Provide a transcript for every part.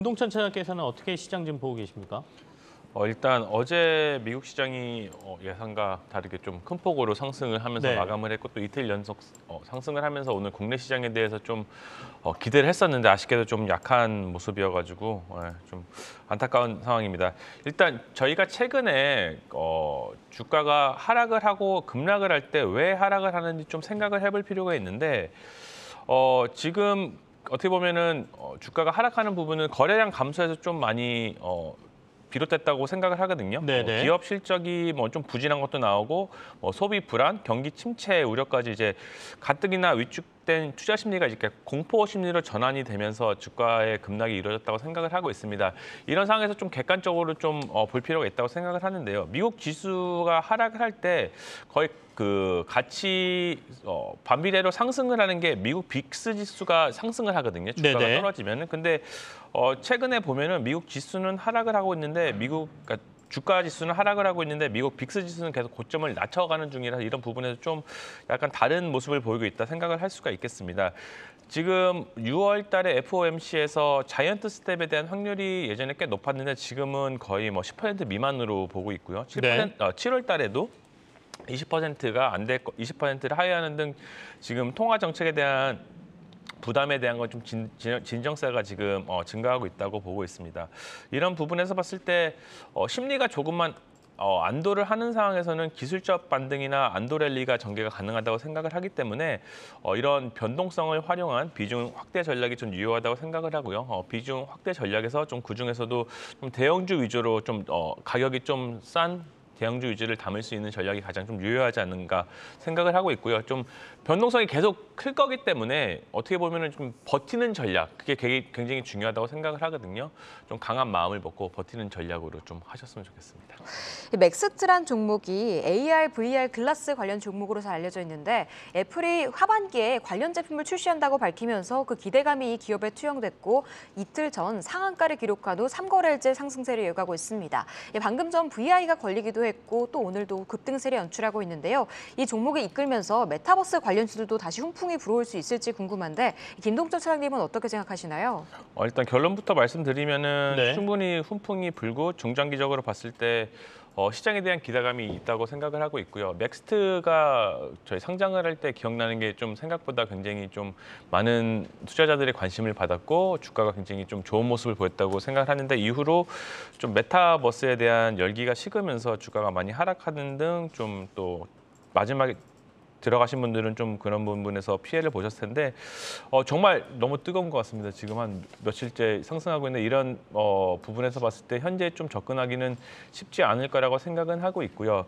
김동찬 차장께서는 어떻게 시장 좀 보고 계십니까? 일단 어제 미국 시장이 예상과 다르게 좀 큰 폭으로 상승을 하면서 네. 마감을 했고 또 이틀 연속 상승을 하면서 오늘 국내 시장에 대해서 좀 기대를 했었는데 아쉽게도 좀 약한 모습이어가지고 좀 안타까운 상황입니다. 일단 저희가 최근에 주가가 하락을 하고 급락을 할 때 왜 하락을 하는지 좀 생각을 해볼 필요가 있는데 지금 어떻게 보면은 주가가 하락하는 부분은 거래량 감소에서 좀 많이 비롯됐다고 생각을 하거든요. 네네. 기업 실적이 뭐 좀 부진한 것도 나오고 소비 불안, 경기 침체 우려까지 이제 가뜩이나 위축된 투자 심리가 이렇게 공포 심리로 전환이 되면서 주가의 급락이 이루어졌다고 생각을 하고 있습니다. 이런 상황에서 좀 객관적으로 좀 볼 필요가 있다고 생각을 하는데요. 미국 지수가 하락을 할 때 거의 그 같이 반비례로 상승을 하는 게 미국 빅스 지수가 상승을 하거든요. 주가가 네네. 떨어지면은. 근데 최근에 보면은 미국 지수는 하락을 하고 있는데 그러니까 주가 지수는 하락을 하고 있는데 미국 빅스 지수는 계속 고점을 낮춰가는 중이라 이런 부분에서 좀 약간 다른 모습을 보이고 있다 생각을 할 수가 있겠습니다. 지금 6월 달에 FOMC에서 자이언트 스텝에 대한 확률이 예전에 꽤 높았는데 지금은 거의 뭐 10% 미만으로 보고 있고요. 네. 7월 달에도 20%가 안 될 20%를 하회하는 등 지금 통화 정책에 대한 부담에 대한 건 좀 진정세가 지금 증가하고 있다고 보고 있습니다. 이런 부분에서 봤을 때 심리가 조금만 안도를 하는 상황에서는 기술적 반등이나 안도 랠리가 전개가 가능하다고 생각을 하기 때문에 이런 변동성을 활용한 비중 확대 전략이 좀 유효하다고 생각을 하고요. 비중 확대 전략에서 좀 그중에서도 좀 대형주 위주로 좀 가격이 좀 싼 대형주 위주를 담을 수 있는 전략이 가장 좀 유효하지 않는가 생각을 하고 있고요. 좀 변동성이 계속 클 거기 때문에 어떻게 보면은 좀 버티는 전략, 그게 굉장히 중요하다고 생각을 하거든요. 좀 강한 마음을 먹고 버티는 전략으로 좀 하셨으면 좋겠습니다. 맥스트란 종목이 AR, VR 글라스 관련 종목으로 잘 알려져 있는데 애플이 하반기에 관련 제품을 출시한다고 밝히면서 그 기대감이 이 기업에 투영됐고 이틀 전 상한가를 기록한 후 3거래일째 상승세를 이어가고 있습니다. 방금 전 VI가 걸리기도 했고 또 오늘도 급등세를 연출하고 있는데요. 이 종목을 이끌면서 메타버스 관련주들도 다시 훈풍이 불어올 수 있을지 궁금한데 김동철 차장님은 어떻게 생각하시나요? 일단 결론부터 말씀드리면은 네. 충분히 훈풍이 불고 중장기적으로 봤을 때 시장에 대한 기대감이 있다고 생각을 하고 있고요. 넥스트가 저희 상장을 할 때 기억나는 게 좀 생각보다 굉장히 좀 많은 투자자들의 관심을 받았고 주가가 굉장히 좀 좋은 모습을 보였다고 생각을 하는데 이후로 좀 메타버스에 대한 열기가 식으면서 주가가 많이 하락하는 등 좀 또 마지막에 들어가신 분들은 좀 그런 부분에서 피해를 보셨을 텐데 정말 너무 뜨거운 것 같습니다. 지금 한 며칠째 상승하고 있는 이런 부분에서 봤을 때 현재 좀 접근하기는 쉽지 않을 거라고 생각은 하고 있고요.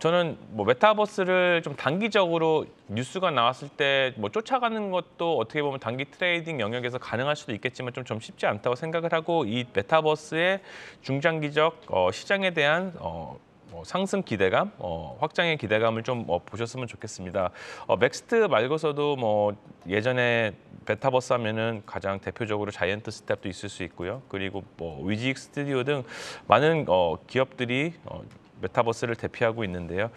저는 뭐 메타버스를 좀 단기적으로 뉴스가 나왔을 때 뭐 쫓아가는 것도 어떻게 보면 단기 트레이딩 영역에서 가능할 수도 있겠지만 좀 쉽지 않다고 생각을 하고 이 메타버스의 중장기적 시장에 대한 상승 기대감, 확장의 기대감을 좀 보셨으면 좋겠습니다. 맥스트 말고서도 뭐 예전에 메타버스 하면은 가장 대표적으로 자이언트 스텝도 있을 수 있고요. 그리고 뭐 위직 스튜디오 등 많은 기업들이 메타버스를 대표하고 있는데요.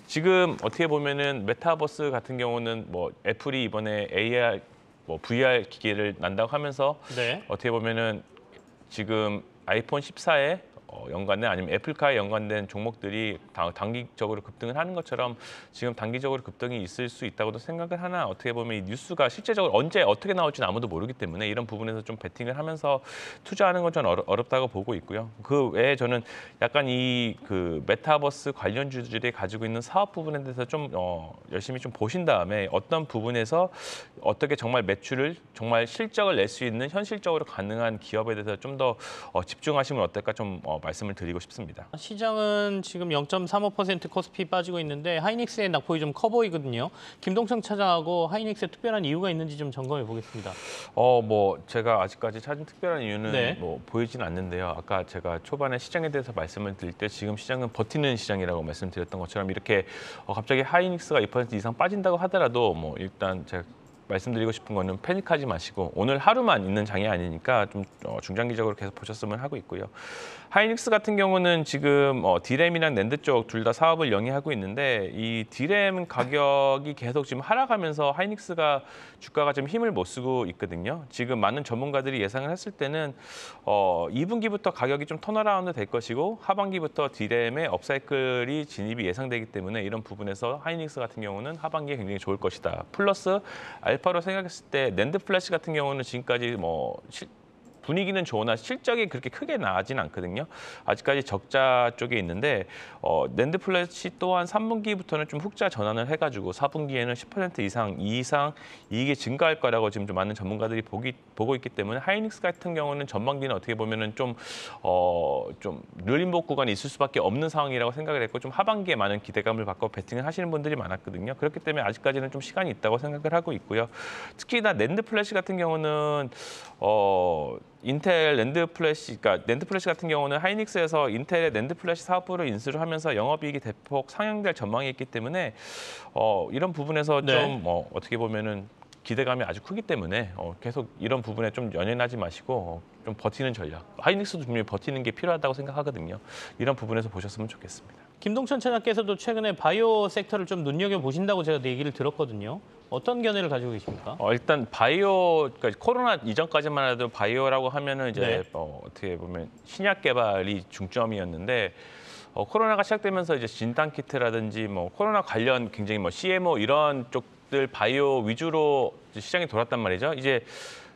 지금 어떻게 보면은 메타버스 같은 경우는 뭐 애플이 이번에 AR, 뭐 VR 기기를 난다고 하면서 네. 어떻게 보면은 지금 아이폰 14에 연관된 아니면 애플카에 연관된 종목들이 단기적으로 급등을 하는 것처럼 지금 단기적으로 급등이 있을 수 있다고도 생각을 하나 어떻게 보면 이 뉴스가 실제적으로 언제 어떻게 나올지는 아무도 모르기 때문에 이런 부분에서 좀 베팅을 하면서 투자하는 건 좀 어렵다고 보고 있고요. 그 외에 저는 약간 이 그 메타버스 관련주들이 가지고 있는 사업 부분에 대해서 좀 열심히 좀 보신 다음에 어떤 부분에서 어떻게 정말 매출을 정말 실적을 낼 수 있는 현실적으로 가능한 기업에 대해서 좀 더 집중하시면 어떨까 좀 말씀을 드리고 싶습니다. 시장은 지금 0.35% 코스피 빠지고 있는데 하이닉스의 낙폭이 좀 커 보이거든요. 김동찬 차장하고 하이닉스에 특별한 이유가 있는지 좀 점검해 보겠습니다. 뭐 제가 아직까지 찾은 특별한 이유는 네. 뭐 보이진 않는데요. 아까 제가 초반에 시장에 대해서 말씀을 드릴 때 지금 시장은 버티는 시장이라고 말씀드렸던 것처럼 이렇게 갑자기 하이닉스가 2% 이상 빠진다고 하더라도 뭐 일단 제가 말씀드리고 싶은 거는 패닉하지 마시고 오늘 하루만 있는 장이 아니니까 좀 중장기적으로 계속 보셨으면 하고 있고요. 하이닉스 같은 경우는 지금 D램이랑 낸드 쪽 둘 다 사업을 영위하고 있는데 이 D램 가격이 계속 지금 하락하면서 하이닉스가 주가가 좀 힘을 못 쓰고 있거든요. 지금 많은 전문가들이 예상을 했을 때는 2분기부터 가격이 좀 턴어라운드 될 것이고 하반기부터 D램의 업사이클이 진입이 예상되기 때문에 이런 부분에서 하이닉스 같은 경우는 하반기에 굉장히 좋을 것이다. 플러스 알파로 생각했을 때 낸드 플래시 같은 경우는 지금까지 분위기는 좋으나 실적이 그렇게 크게 나아진 않거든요. 아직까지 적자 쪽에 있는데 낸드 플래시 또한 3분기부터는 좀 흑자 전환을 해가지고 4분기에는 10% 이상 이익이 증가할 거라고 지금 좀 많은 전문가들이 보고 있기 때문에 하이닉스 같은 경우는 전반기는 어떻게 보면은 좀 눌림목 구간이 있을 수밖에 없는 상황이라고 생각을 했고 좀 하반기에 많은 기대감을 갖고 베팅을 하시는 분들이 많았거든요. 그렇기 때문에 아직까지는 좀 시간이 있다고 생각을 하고 있고요. 특히나 낸드 플래시 같은 경우는 인텔 낸드 플래시, 그러니까 낸드 플래시 같은 경우는 하이닉스에서 인텔의 낸드 플래시 사업부를 인수를 하면서 영업이익이 대폭 상향될 전망이 있기 때문에 이런 부분에서 네. 좀 어떻게 보면은 기대감이 아주 크기 때문에 계속 이런 부분에 좀 연연하지 마시고 좀 버티는 전략. 하이닉스도 분명히 버티는 게 필요하다고 생각하거든요. 이런 부분에서 보셨으면 좋겠습니다. 김동천 차장께서도 최근에 바이오 섹터를 좀 눈여겨보신다고 제가 얘기를 들었거든요. 어떤 견해를 가지고 계십니까? 일단 바이오, 그러니까 코로나 이전까지만 해도 바이오라고 하면은 이제 네. 어떻게 보면 신약 개발이 중점이었는데 코로나가 시작되면서 이제 진단 키트라든지 코로나 관련 굉장히 CMO 이런 쪽들 바이오 위주로 시장이 돌았단 말이죠. 이제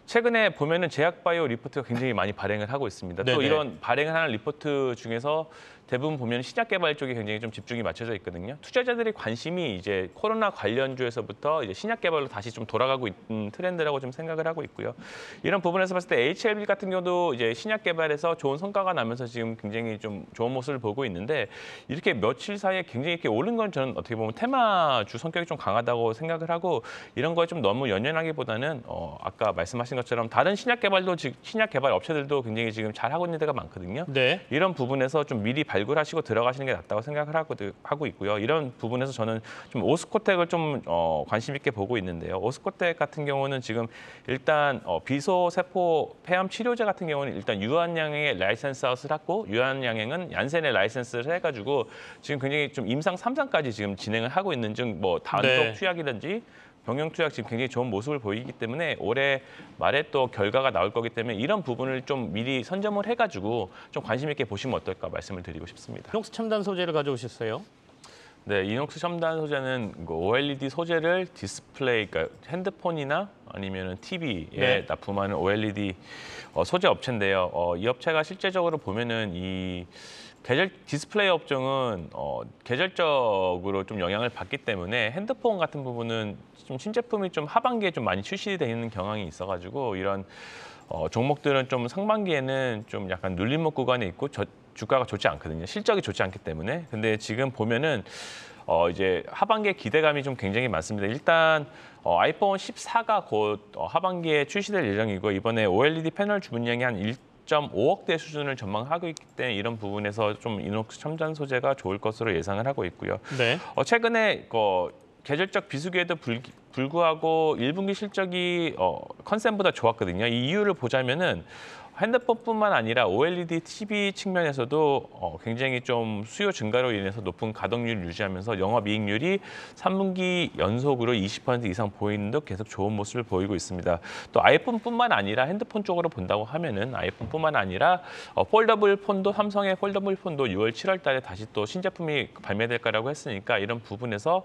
최근에 보면은 제약 바이오 리포트가 굉장히 많이 발행을 하고 있습니다. 또 네네. 이런 발행을 하는 리포트 중에서 대부분 보면 신약 개발 쪽에 굉장히 좀 집중이 맞춰져 있거든요. 투자자들의 관심이 이제 코로나 관련주에서부터 이제 신약 개발로 다시 좀 돌아가고 있는 트렌드라고 좀 생각을 하고 있고요. 이런 부분에서 봤을 때 HLB 같은 경우도 이제 신약 개발에서 좋은 성과가 나면서 지금 굉장히 좀 좋은 모습을 보고 있는데 이렇게 며칠 사이에 굉장히 이렇게 오른 건 저는 어떻게 보면 테마주 성격이 좀 강하다고 생각을 하고 이런 거에 좀 너무 연연하기보다는 아까 말씀하신 것처럼 다른 신약 개발 업체들도 굉장히 지금 잘 하고 있는 데가 많거든요. 네. 이런 부분에서 좀 미리 발굴하시고 들어가시는 게 낫다고 생각을 하고 있고요. 이런 부분에서 저는 좀 오스코텍을 좀 관심 있게 보고 있는데요. 오스코텍 같은 경우는 지금 일단 비소세포 폐암 치료제 같은 경우는 일단 유한양행의 라이센스 아웃을 했고 유한양행은 얀센의 라이센스를 해가지고 지금 굉장히 좀 임상 3상까지 지금 진행을 하고 있는 중 단독 네. 투약이든지 병용 투약 지금 굉장히 좋은 모습을 보이기 때문에 올해 말에 또 결과가 나올 거기 때문에 이런 부분을 좀 미리 선점을 해가지고 좀 관심 있게 보시면 어떨까 말씀을 드리고 싶습니다. 이녹스 첨단 소재를 가져오셨어요. 네, 이녹스 첨단 소재는 OLED 소재를 디스플레이, 그러니까 핸드폰이나 아니면 TV에 네. 납품하는 OLED 소재 업체인데요. 이 업체가 실제적으로 보면은 이 디스플레이 업종은 계절적으로 좀 영향을 받기 때문에 핸드폰 같은 부분은 좀 신제품이 좀 하반기에 좀 많이 출시되어 있는 경향이 있어가지고 이런 종목들은 좀 상반기에는 좀 약간 눌림목 구간에 있고 주가가 좋지 않거든요. 실적이 좋지 않기 때문에. 근데 지금 보면은 이제 하반기에 기대감이 좀 굉장히 많습니다. 일단 아이폰 14가 곧 하반기에 출시될 예정이고 이번에 OLED 패널 주문량이 한 1.5억대 수준을 전망하고 있기 때문에 이런 부분에서 좀 이녹스 첨단 소재가 좋을 것으로 예상을 하고 있고요. 네. 최근에 계절적 비수기에도 불구하고 1분기 실적이 컨센보다 좋았거든요. 이 이유를 보자면은 핸드폰뿐만 아니라 OLED TV 측면에서도 굉장히 좀 수요 증가로 인해서 높은 가동률을 유지하면서 영업이익률이 3분기 연속으로 20% 이상 보이는 듯 계속 좋은 모습을 보이고 있습니다. 또 아이폰뿐만 아니라 핸드폰 쪽으로 본다고 하면은 아이폰뿐만 아니라 폴더블 폰도 삼성의 폴더블 폰도 6월, 7월 달에 다시 또 신제품이 발매될 거라고 했으니까 이런 부분에서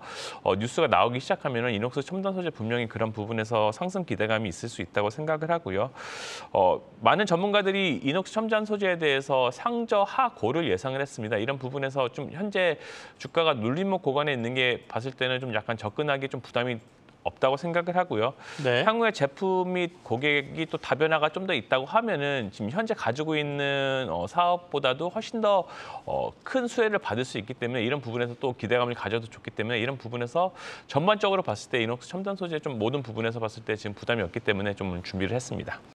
뉴스가 나오기 시작하면은 이녹스 첨단 소재 분명히 그런 부분에서 상승 기대감이 있을 수 있다고 생각을 하고요. 많은 전문가들이 이녹스 첨단 소재에 대해서 상저 하고를 예상을 했습니다. 이런 부분에서 좀 현재 주가가 눌림목 구간에 있는 게 봤을 때는 좀 약간 접근하기 좀 부담이 없다고 생각을 하고요. 네. 향후에 제품 및 고객이 또 다변화가 좀 더 있다고 하면은 지금 현재 가지고 있는 사업보다도 훨씬 더 큰 수혜를 받을 수 있기 때문에 이런 부분에서 또 기대감을 가져도 좋기 때문에 이런 부분에서 전반적으로 봤을 때 이녹스 첨단 소재 좀 모든 부분에서 봤을 때 지금 부담이 없기 때문에 좀 준비를 했습니다.